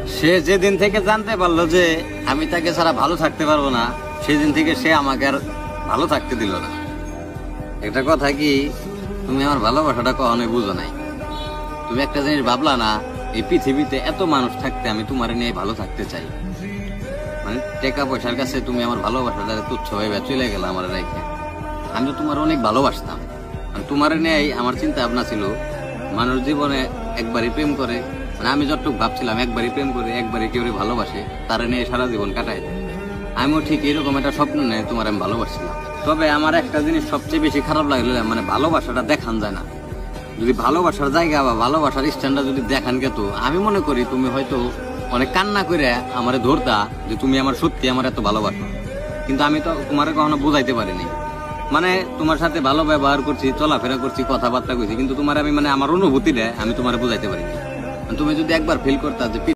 সে যেদিন থেকে জানতে পারলো যে আমি তাকে ছাড়া ভালো থাকতে পারবো না, সেদিন থেকে সে আমাকে আর ভালো থাকতে দিল না। একটা কথা কি, তুমি আমার ভালোবাসাটা কখনোই বুঝো নাই। তুমি একটা জিনিস ভাবলা না, এই পৃথিবীতে এত মানুষ থাকতে আমি তোমার নিয়ে ভালো থাকতে চাই। মানে টাকা পয়সার কাছে তুমি আমার ভালোবাসাটা তুচ্ছ হয়ে চলে গেলে আমার রেখে। আমি তো তোমার অনেক ভালোবাসতাম। তোমার নিয়ে আমার চিন্তা ভাবনা ছিল, মানুষ জীবনে একবারই প্রেম করে, মানে আমি যতটুকু ভাবছিলাম একবারই প্রেম করে একবারই কেউ ভালোবাসে, তারা নিয়ে সারা জীবন কাটায় দেয়। আমিও ঠিক এরকম একটা স্বপ্ন নিয়ে তোমার আমি ভালোবাসছিলাম। তবে আমার একটা জিনিস সবচেয়ে বেশি খারাপ লাগলো, মানে ভালোবাসাটা দেখান যায় না। যদি ভালোবাসার জায়গা বা ভালোবাসার স্ট্যান্ডার্ড যদি দেখান গে, তো আমি মনে করি তুমি হয়তো অনেক কান্না করে আমারে ধরতা যে তুমি আমার সত্যি আমার এত ভালোবাসো। কিন্তু আমি তো তোমার কখনো বোঝাইতে পারিনি। মানে তোমার সাথে ভালো ব্যবহার করছি, চলাফেরা করছি, কথাবার্তা করছি, কিন্তু তোমার আমি মানে আমার অনুভূতিটা আমি তোমার বোঝাইতে পারিনি। তুমি যদি একবার ফিল করতা যে